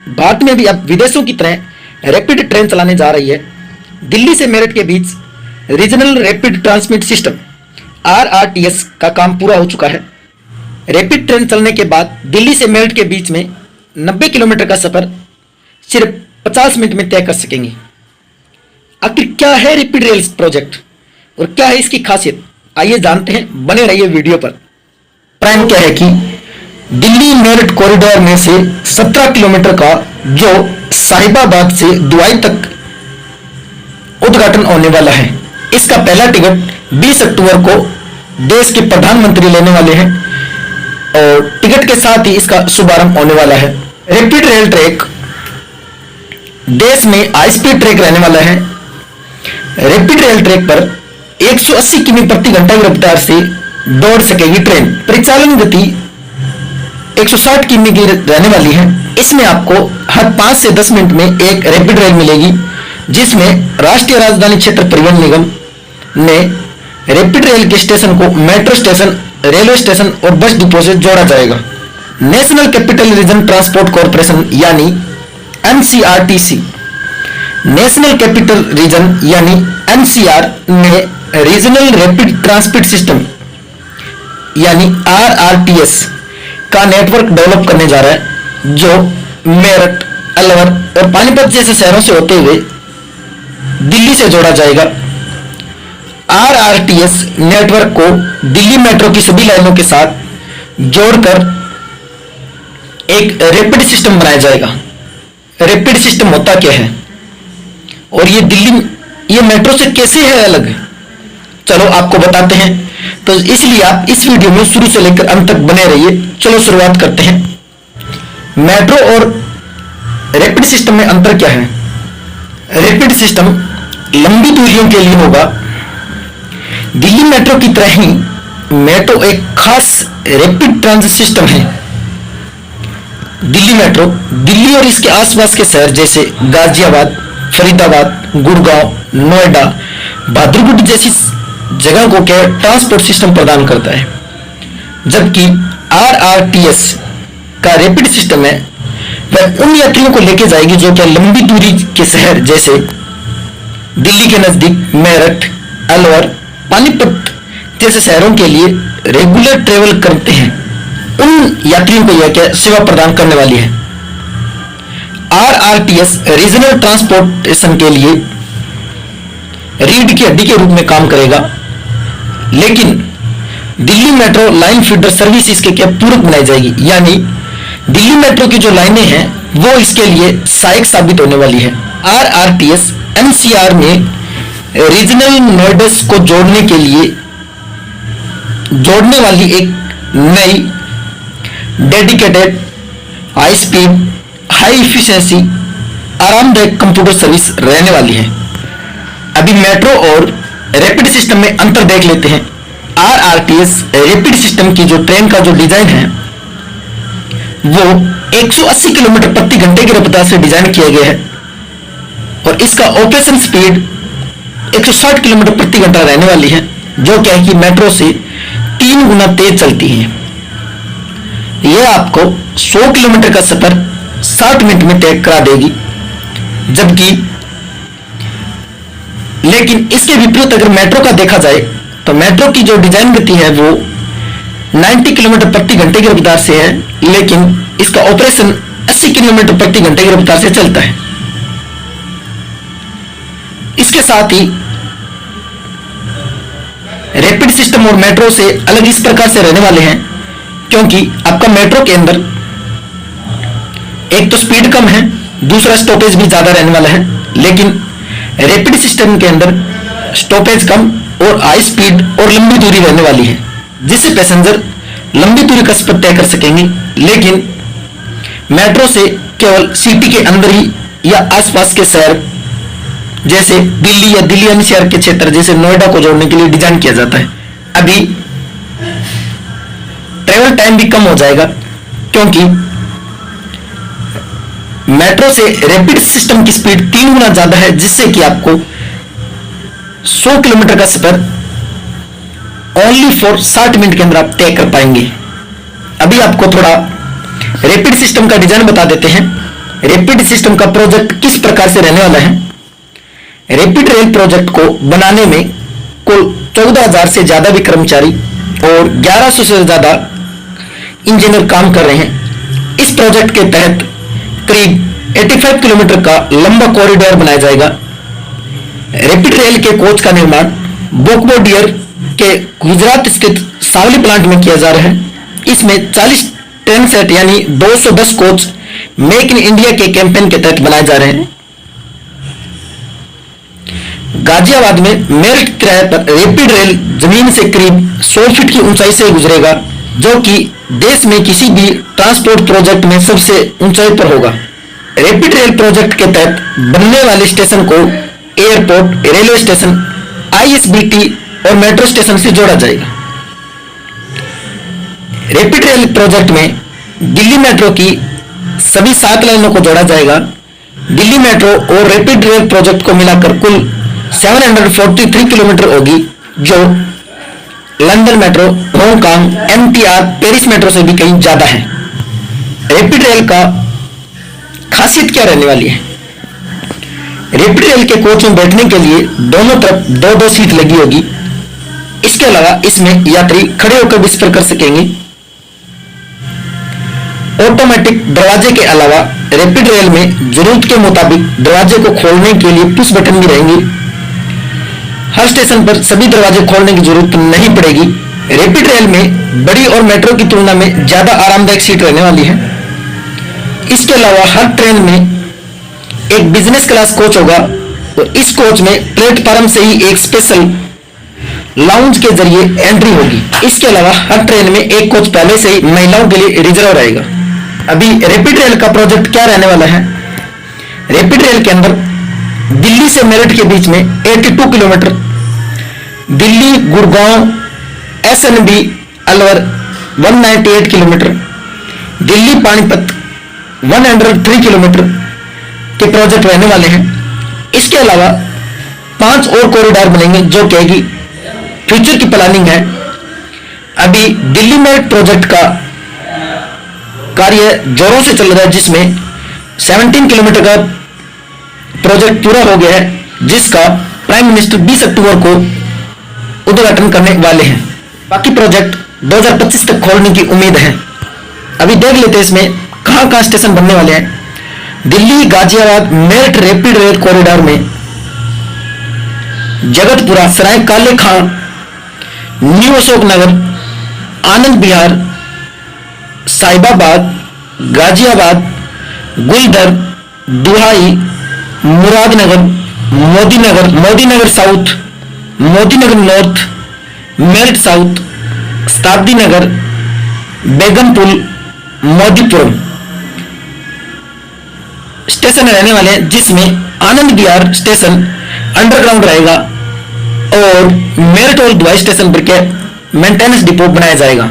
भारत में भी अब विदेशों की तरह रैपिड ट्रेन चलाने जा रही है। दिल्ली से मेरठ के बीच regional rapid transmit system RRTS का काम पूरा हो चुका है। रैपिड ट्रेन चलने के बाद दिल्ली से मेरठ के बीच में 90 किलोमीटर का सफर सिर्फ 50 मिनट में तय कर सकेंगे। आखिर क्या है रैपिड रेल प्रोजेक्ट और क्या है इसकी खासियत, आइए जानते हैं, बने रहिए वीडियो पर। प्राइम क्या है कि दिल्ली मेरठ कॉरिडोर में से 17 किलोमीटर का जो साहिबाबाद से दुआई तक उद्घाटन होने वाला है, इसका पहला टिकट 20 अक्टूबर को देश के प्रधानमंत्री लेने वाले हैं और टिकट के साथ ही इसका शुभारंभ होने वाला है। रैपिड रेल ट्रैक देश में हाई स्पीड ट्रैक रहने वाला है। रैपिड रेल ट्रैक पर 180 किमी प्रति घंटा की रफ्तार से दौड़ सकेगी ट्रेन। परिचालन गति 160 किमी की रहने वाली है। इसमें आपको हर 5 से 10 मिनट में एक रैपिड रेल मिलेगी, जिसमें राष्ट्रीय राजधानी क्षेत्र परिवहन निगम ने रैपिड रेल के स्टेशन को मेट्रो स्टेशन, रेलवे स्टेशन और बस डिपो से जोड़ा जाएगा। National capital region transport corporation यानी NCRTC, नेशनल कैपिटल रीजन यानी NCR ने रीजनल रैपिड ट्रांसमिट सिस्टम यानी RRTS का नेटवर्क डेवलप करने जा रहा है, जो मेरठ, अलवर और पानीपत जैसे शहरों से होते हुए दिल्ली से जोड़ा जाएगा। RRTS नेटवर्क को दिल्ली मेट्रो की सभी लाइनों के साथ जोड़कर एक रैपिड सिस्टम बनाया जाएगा। रैपिड सिस्टम होता क्या है और ये मेट्रो से कैसे है अलग, चलो आपको बताते हैं। तो इसलिए आप इस वीडियो में शुरू से लेकर अंत तक बने रहिए। चलो शुरुआत करते हैं। मेट्रो और रैपिड सिस्टम में अंतर क्या है? रैपिड सिस्टम लंबी दूरियों के लिए होगा। दिल्ली मेट्रो की तरह ही मेट्रो एक खास रैपिड ट्रांजिट सिस्टम है। दिल्ली मेट्रो दिल्ली और इसके आसपास के शहर जैसे गाजियाबाद, फरीदाबाद, गुड़गांव, नोएडा, भाद्रकुट जैसी जगह को क्या ट्रांसपोर्ट सिस्टम प्रदान करता है, जबकि RRTS का रैपिड सिस्टम है वह उन यात्रियों को लेकर जाएगी जो क्या लंबी दूरी के शहर जैसे दिल्ली के नजदीक मेरठ, अलवर, पानीपत जैसे शहरों के लिए रेगुलर ट्रेवल करते हैं, उन यात्रियों को यह क्या सेवा प्रदान करने वाली है। RRTS रीजनल ट्रांसपोर्टेशन के लिए रीढ़ की हड्डी के रूप में काम करेगा, लेकिन Delhi metro line feeder service इसके क्या पूरक बनाई जाएगी, यानी दिल्ली मेट्रो की जो लाइनें हैं वो इसके लिए सहायक साबित होने वाली है। RRTS NCR में रीजनल नोड्स को जोड़ने के लिए जोड़ने वाली एक नई dedicated high speed, high efficiency, आरामदायक कंप्यूटर सर्विस रहने वाली है। अभी मेट्रो और रैपिड सिस्टम में अंतर देख लेते हैं। RRTS रैपिड सिस्टम की जो ट्रेन का जो डिजाइन है वो 180 किलोमीटर प्रति घंटे की रफ्तार से डिजाइन किया गया है और इसका ऑपरेशन स्पीड 160 किलोमीटर प्रति घंटा रहने वाली है, जो क्या है कि मेट्रो से 3 गुना तेज चलती है। यह आपको 100 किलोमीटर का सफर 60 मिनट में तय करा देगी, जबकि लेकिन इसके विपरीत अगर मेट्रो का देखा जाए तो मेट्रो की जो डिजाइन गति है वो 90 किलोमीटर प्रति घंटे की रफ्तार से है, लेकिन इसका ऑपरेशन 80 किलोमीटर प्रति घंटे की रफ्तार से चलता है। इसके साथ ही रैपिड सिस्टम और मेट्रो से अलग इस प्रकार से रहने वाले हैं क्योंकि आपका मेट्रो के अंदर एक तो स्पीड कम है, दूसरा स्टॉपेज भी ज्यादा रहने वाला है, लेकिन रैपिड सिस्टम के अंदर स्टॉपेज कम और हाई स्पीड और लंबी दूरी रहने वाली है, जिससे पैसेंजर लंबी दूरी का सफर तय कर सकेंगे। लेकिन मेट्रो से केवल सिटी के अंदर ही या आसपास के शहर जैसे दिल्ली या दिल्ली NCR के क्षेत्र जैसे नोएडा को जोड़ने के लिए डिजाइन किया जाता है। अभी ट्रेवल टाइम भी कम हो जाएगा क्योंकि मेट्रो से रैपिड सिस्टम की स्पीड 3 गुना ज्यादा है, जिससे कि आपको 100 किलोमीटर का सफर ओनली फॉर 60 मिनट के अंदर आप तय कर पाएंगे। अभी आपको थोड़ा रैपिड सिस्टम का डिजाइन बता देते हैं। रैपिड सिस्टम का प्रोजेक्ट किस प्रकार से रहने वाला है। रैपिड रेल प्रोजेक्ट को बनाने में कुल 14,000 से ज्यादा भी कर्मचारी और 1100 से ज्यादा इंजीनियर काम कर रहे हैं। इस प्रोजेक्ट के तहत करीब 85 किलोमीटर का लंबा कॉरिडोर बनाया जाएगा। रैपिड रेल के कोच का निर्माण बोकबोडियर के गुजरात स्थित सावली प्लांट में किया जा रहा है। इसमें 40 ट्रेन सेट यानी 210 कोच मेक इन इंडिया के कैंपेन के तहत बनाए जा रहे हैं। गाजियाबाद में मेरठ किराए पर रैपिड रेल जमीन से करीब 100 फीट की ऊंचाई से गुजरेगा, जो कि देश में किसी भी ट्रांसपोर्ट प्रोजेक्ट में सबसे ऊंचाई पर होगा। रैपिड रेल प्रोजेक्ट के तहत बनने वाले स्टेशन को एयरपोर्ट, रेलवे स्टेशन, आईएसबीटी और मेट्रो स्टेशन से जोड़ा जाएगा। रैपिड रेल प्रोजेक्ट में दिल्ली मेट्रो की सभी 7 लाइनों को जोड़ा जाएगा। दिल्ली मेट्रो और रैपिड रेल प्रोजेक्ट को मिलाकर कुल 743 किलोमीटर होगी, जो London metro, Hong Kong, MTR, Paris metro से भी कहीं ज्यादा है। रैपिड रेल का खासियत क्या रहने वाली है। रैपिड रेल के कोच में बैठने के लिए दोनों तरफ 2-2 सीट लगी होगी। इसके अलावा इसमें यात्री खड़े होकर भी सफर कर सकेंगे। ऑटोमेटिक दरवाजे के अलावा रैपिड रेल में जरूरत के मुताबिक दरवाजे को खोलने के लिए पुश बटन भी रहेंगे। हर स्टेशन पर सभी दरवाजे खोलने की जरूरत नहीं पड़ेगी। रैपिड रेल में बड़ी और मेट्रो की तुलना में ज्यादा आरामदायक सीट रहने वाली है। इसके अलावा हर ट्रेन में एक बिजनेस क्लास कोच होगा और इस कोच में प्लेटफार्म से ही एक स्पेशल लाउंज के जरिए एंट्री होगी। इसके अलावा हर ट्रेन में एक कोच पहले से ही महिलाओं के लिए रिजर्व रहेगा। अभी रैपिड रेल का प्रोजेक्ट क्या रहने वाला है। रैपिड रेल के अंदर दिल्ली से मेरठ के बीच में 82 kilometre, Delhi Gurgaon SNB Alwar 198 kilometre, Delhi Panipat 103 kilometre के प्रोजेक्ट रहने वाले हैं। इसके अलावा 5 और कॉरिडोर बनेंगे, जो कहेगी फ्यूचर की प्लानिंग है। अभी दिल्ली मेरठ प्रोजेक्ट का कार्य जोरों से चल रहा है, जिसमें 17 किलोमीटर का प्रोजेक्ट पूरा हो गया है, जिसका प्राइम मिनिस्टर 20 अक्टूबर को उद्घाटन करने वाले हैं। बाकी प्रोजेक्ट 2025 तक खोलने की उम्मीद है। अभी देख लेते हैं इसमें कहां कहां स्टेशन बनने वाले हैं। Delhi Ghaziabad Meerut rapid rail corridor में जगतपुरा, सराय काले खां, न्यू अशोक नगर, आनंद विहार, साहिबाबाद, गाजियाबाद, गुलदर, दुहाई, Muradnagar, Modinagar south, Modinagar north, Meerut south, शताब्दी नगर, बेगमपुल, मोदीपुरम स्टेशन रहने वाले हैं, जिसमें आनंद विहार स्टेशन अंडरग्राउंड रहेगा और मेरठ और दुहाई स्टेशन पर के मेंटेनेंस डिपो बनाया जाएगा।